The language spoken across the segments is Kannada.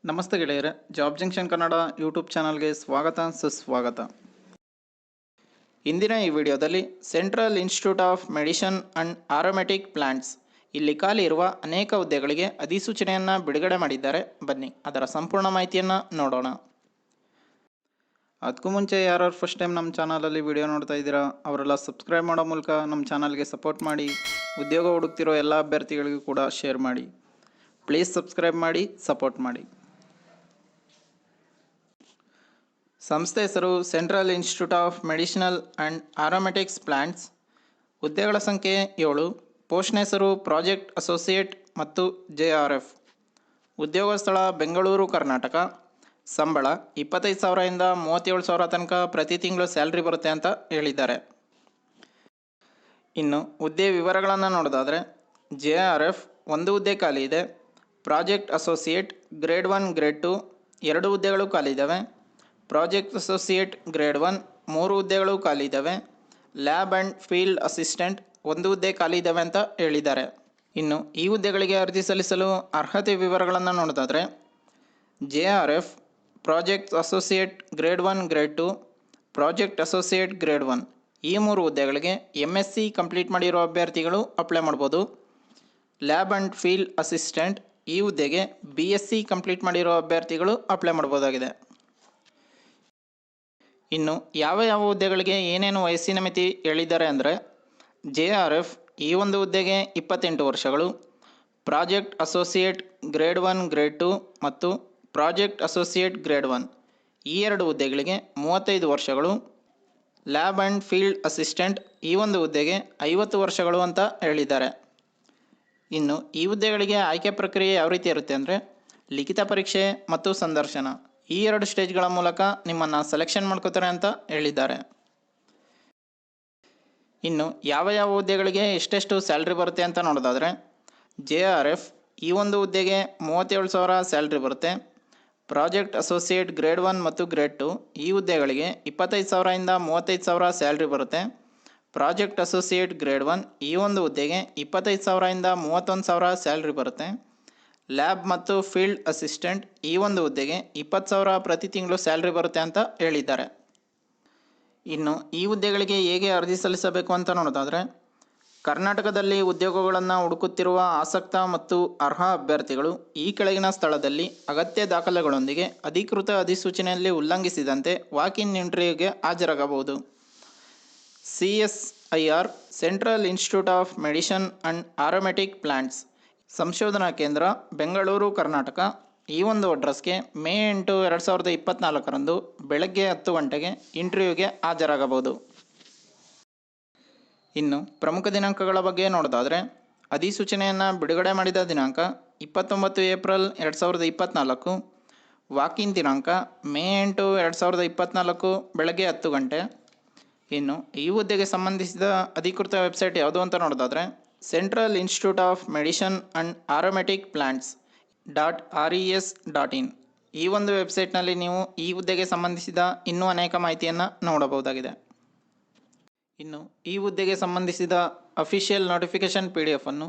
ನಮಸ್ತೆ ಗೆಳೆಯರೆ, ಜಾಬ್ ಜಂಕ್ಷನ್ ಕನ್ನಡ ಯೂಟ್ಯೂಬ್ ಚಾನಲ್ಗೆ ಸ್ವಾಗತ ಸುಸ್ವಾಗತ. ಇಂದಿನ ಈ ವಿಡಿಯೋದಲ್ಲಿ central institute of medicine and aromatic plants ಇಲ್ಲಿ ಖಾಲಿ ಇರುವ ಅನೇಕ ಹುದ್ದೆಗಳಿಗೆ ಅಧಿಸೂಚನೆಯನ್ನು ಬಿಡುಗಡೆ ಮಾಡಿದ್ದಾರೆ. ಬನ್ನಿ ಅದರ ಸಂಪೂರ್ಣ ಮಾಹಿತಿಯನ್ನು ನೋಡೋಣ. ಅದಕ್ಕೂ ಮುಂಚೆ ಯಾರು ಫಸ್ಟ್ ಟೈಮ್ ನಮ್ಮ ಚಾನಲಲ್ಲಿ ವಿಡಿಯೋ ನೋಡ್ತಾ ಇದ್ದೀರಾ ಅವರೆಲ್ಲ ಸಬ್ಸ್ಕ್ರೈಬ್ ಮಾಡೋ ಮೂಲಕ ನಮ್ಮ ಚಾನಲ್ಗೆ ಸಪೋರ್ಟ್ ಮಾಡಿ. ಉದ್ಯೋಗ ಹುಡುಕ್ತಿರೋ ಎಲ್ಲ ಅಭ್ಯರ್ಥಿಗಳಿಗೂ ಕೂಡ ಶೇರ್ ಮಾಡಿ. ಪ್ಲೀಸ್ ಸಬ್ಸ್ಕ್ರೈಬ್ ಮಾಡಿ, ಸಪೋರ್ಟ್ ಮಾಡಿ. ಸಂಸ್ಥೆ ಹೆಸರು central institute of medicinal and aromatics plants. ಹುದ್ದೆಗಳ ಸಂಖ್ಯೆ 7. ಪೋಸ್ಟ್ನ ಹೆಸರು ಪ್ರಾಜೆಕ್ಟ್ ಅಸೋಸಿಯೇಟ್ ಮತ್ತು JRF. ಉದ್ಯೋಗ ಸ್ಥಳ ಬೆಂಗಳೂರು, ಕರ್ನಾಟಕ. ಸಂಬಳ 25,000 ಇಂದ 37,000 ತನಕ ಪ್ರತಿ ತಿಂಗಳು ಸ್ಯಾಲ್ರಿ ಬರುತ್ತೆ ಅಂತ ಹೇಳಿದ್ದಾರೆ. ಇನ್ನು ಹುದ್ದೆ ವಿವರಗಳನ್ನು ನೋಡೋದಾದರೆ JRF 1 ಹುದ್ದೆ ಖಾಲಿ ಇದೆ. ಪ್ರಾಜೆಕ್ಟ್ ಅಸೋಸಿಯೇಟ್ ಗ್ರೇಡ್ 1 ಗ್ರೇಡ್ 2 2 ಹುದ್ದೆಗಳು ಖಾಲಿ ಇದ್ದಾವೆ. ಪ್ರಾಜೆಕ್ಟ್ ಅಸೋಸಿಯೇಟ್ ಗ್ರೇಡ್ 1 3 ಹುದ್ದೆಗಳು ಖಾಲಿ ಇದ್ದಾವೆ. ಲ್ಯಾಬ್ ಆ್ಯಂಡ್ ಫೀಲ್ಡ್ ಅಸಿಸ್ಟೆಂಟ್ 1 ಹುದ್ದೆ ಖಾಲಿ ಇದ್ದಾವೆ ಅಂತ ಹೇಳಿದ್ದಾರೆ. ಇನ್ನು ಈ ಹುದ್ದೆಗಳಿಗೆ ಅರ್ಜಿ ಸಲ್ಲಿಸಲು ಅರ್ಹತೆ ವಿವರಗಳನ್ನು ನೋಡೋದಾದರೆ JRF project associate grade 1 grade 2 project associate grade 1 ಈ 3 ಹುದ್ದೆಗಳಿಗೆ MSc ಕಂಪ್ಲೀಟ್ ಮಾಡಿರೋ ಅಭ್ಯರ್ಥಿಗಳು ಅಪ್ಲೈ ಮಾಡ್ಬೋದು. ಲ್ಯಾಬ್ ಆ್ಯಂಡ್ ಫೀಲ್ಡ್ ಅಸಿಸ್ಟೆಂಟ್ ಈ ಹುದ್ದೆಗೆ BSc ಕಂಪ್ಲೀಟ್ ಮಾಡಿರೋ ಅಭ್ಯರ್ಥಿಗಳು ಅಪ್ಲೈ ಮಾಡ್ಬೋದಾಗಿದೆ. ಇನ್ನು ಯಾವ ಹುದ್ದೆಗಳಿಗೆ ಏನೇನು ವಯಸ್ಸಿನ ಮಿತಿ ಹೇಳಿದ್ದಾರೆ ಅಂದರೆ JRF ಈ ಒಂದು ಹುದ್ದೆಗೆ 28 ವರ್ಷಗಳು, ಪ್ರಾಜೆಕ್ಟ್ ಅಸೋಸಿಯೇಟ್ ಗ್ರೇಡ್ 1 ಗ್ರೇಡ್ 2 ಮತ್ತು ಪ್ರಾಜೆಕ್ಟ್ ಅಸೋಸಿಯೇಟ್ ಗ್ರೇಡ್ 1 ಈ 2 ಹುದ್ದೆಗಳಿಗೆ 35 ವರ್ಷಗಳು, ಲ್ಯಾಬ್ ಆ್ಯಂಡ್ ಫೀಲ್ಡ್ ಅಸಿಸ್ಟೆಂಟ್ ಈ ಒಂದು ಹುದ್ದೆಗೆ 50 ವರ್ಷಗಳು ಅಂತ ಹೇಳಿದ್ದಾರೆ. ಇನ್ನು ಈ ಹುದ್ದೆಗಳಿಗೆ ಆಯ್ಕೆ ಪ್ರಕ್ರಿಯೆ ಯಾವ ರೀತಿ ಇರುತ್ತೆ ಅಂದರೆ ಲಿಖಿತ ಪರೀಕ್ಷೆ ಮತ್ತು ಸಂದರ್ಶನ ಈ 2 ಸ್ಟೇಜ್ಗಳ ಮೂಲಕ ನಿಮ್ಮನ್ನು ಸೆಲೆಕ್ಷನ್ ಮಾಡ್ಕೋತಾರೆ ಅಂತ ಹೇಳಿದ್ದಾರೆ. ಇನ್ನು ಯಾವ ಹುದ್ದೆಗಳಿಗೆ ಎಷ್ಟೆಷ್ಟು ಸ್ಯಾಲ್ರಿ ಬರುತ್ತೆ ಅಂತ ನೋಡೋದಾದರೆ JRF ಈ ಒಂದು ಹುದ್ದೆಗೆ 37,000 ಸ್ಯಾಲ್ರಿ ಬರುತ್ತೆ. ಪ್ರಾಜೆಕ್ಟ್ ಅಸೋಸಿಯೇಟ್ ಗ್ರೇಡ್ 1 ಮತ್ತು ಗ್ರೇಡ್ 2 ಈ ಹುದ್ದೆಗಳಿಗೆ 25,000 ಇಂದ 35,000 ಸ್ಯಾಲ್ರಿ ಬರುತ್ತೆ. ಪ್ರಾಜೆಕ್ಟ್ ಅಸೋಸಿಯೇಟ್ ಗ್ರೇಡ್ 1 ಈ ಒಂದು ಹುದ್ದೆಗೆ 25,000 ಇಂದ 31,000 ಸ್ಯಾಲ್ರಿ ಬರುತ್ತೆ. ಲ್ಯಾಬ್ ಮತ್ತು ಫೀಲ್ಡ್ ಅಸಿಸ್ಟೆಂಟ್ ಈ ಒಂದು ಹುದ್ದೆಗೆ 20,000 ಪ್ರತಿ ತಿಂಗಳು ಸ್ಯಾಲ್ರಿ ಬರುತ್ತೆ ಅಂತ ಹೇಳಿದ್ದಾರೆ. ಇನ್ನು ಈ ಹುದ್ದೆಗಳಿಗೆ ಹೇಗೆ ಅರ್ಜಿ ಸಲ್ಲಿಸಬೇಕು ಅಂತ ನೋಡೋದಾದರೆ ಕರ್ನಾಟಕದಲ್ಲಿ ಉದ್ಯೋಗಗಳನ್ನು ಹುಡುಕುತ್ತಿರುವ ಆಸಕ್ತ ಮತ್ತು ಅರ್ಹ ಅಭ್ಯರ್ಥಿಗಳು ಈ ಕೆಳಗಿನ ಸ್ಥಳದಲ್ಲಿ ಅಗತ್ಯ ದಾಖಲೆಗಳೊಂದಿಗೆ ಅಧಿಕೃತ ಅಧಿಸೂಚನೆಯಲ್ಲಿ ಉಲ್ಲಂಘಿಸಿದಂತೆ ವಾಕ್-ಇನ್ ಇಂಟರ್ವ್ಯೂಗೆ ಹಾಜರಾಗಬಹುದು. CSIR central institute of medicine and aromatic plants ಸಂಶೋಧನಾ ಕೇಂದ್ರ, ಬೆಂಗಳೂರು, ಕರ್ನಾಟಕ. ಈ ಒಂದು ಅಡ್ರೆಸ್ಗೆ ಮೇ 8, 2024 ಬೆಳಗ್ಗೆ 10 ಗಂಟೆಗೆ ಇಂಟರ್ವ್ಯೂಗೆ ಹಾಜರಾಗಬಹುದು. ಇನ್ನು ಪ್ರಮುಖ ದಿನಾಂಕಗಳ ಬಗ್ಗೆ ನೋಡೋದಾದರೆ ಅಧಿಸೂಚನೆಯನ್ನು ಬಿಡುಗಡೆ ಮಾಡಿದ ದಿನಾಂಕ 29 ಏಪ್ರಿಲ್ 2024, ವಾಕ್-ಇನ್ ದಿನಾಂಕ ಮೇ 8, 2024 ಬೆಳಗ್ಗೆ 10 ಗಂಟೆ. ಇನ್ನು ಈ ಹುದ್ದೆಗೆ ಸಂಬಂಧಿಸಿದ ಅಧಿಕೃತ ವೆಬ್ಸೈಟ್ ಯಾವುದು ಅಂತ ನೋಡೋದಾದರೆ central institute of medicine and aromatic plants .res.in ಈ ಒಂದು ವೆಬ್ಸೈಟ್ನಲ್ಲಿ ನೀವು ಈ ಹುದ್ದೆಗೆ ಸಂಬಂಧಿಸಿದ ಇನ್ನೂ ಅನೇಕ ಮಾಹಿತಿಯನ್ನು ನೋಡಬಹುದಾಗಿದೆ. ಇನ್ನು ಈ ಹುದ್ದೆಗೆ ಸಂಬಂಧಿಸಿದ ಅಫಿಷಿಯಲ್ ನೋಟಿಫಿಕೇಷನ್ PDF ಅನ್ನು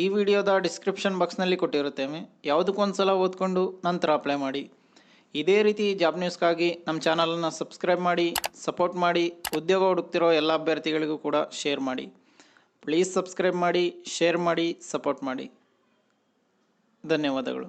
ಈ ವಿಡಿಯೋದ ಡಿಸ್ಕ್ರಿಪ್ಷನ್ ಬಾಕ್ಸ್ನಲ್ಲಿ ಕೊಟ್ಟಿರುತ್ತೇವೆ. ಯಾವುದಕ್ಕೊಂದು ಸಲ ಓದ್ಕೊಂಡು ನಂತರ ಅಪ್ಲೈ ಮಾಡಿ. ಇದೇ ರೀತಿ ಜಾಬ್ ನ್ಯೂಸ್ಗಾಗಿ ನಮ್ಮ ಚಾನಲನ್ನು ಸಬ್ಸ್ಕ್ರೈಬ್ ಮಾಡಿ, ಸಪೋರ್ಟ್ ಮಾಡಿ. ಉದ್ಯೋಗ ಹುಡುಕ್ತಿರೋ ಎಲ್ಲ ಅಭ್ಯರ್ಥಿಗಳಿಗೂ ಕೂಡ ಶೇರ್ ಮಾಡಿ. ಪ್ಲೀಸ್ ಸಬ್ಸ್ಕ್ರೈಬ್ ಮಾಡಿ, ಶೇರ್ ಮಾಡಿ, ಸಪೋರ್ಟ್ ಮಾಡಿ. ಧನ್ಯವಾದಗಳು.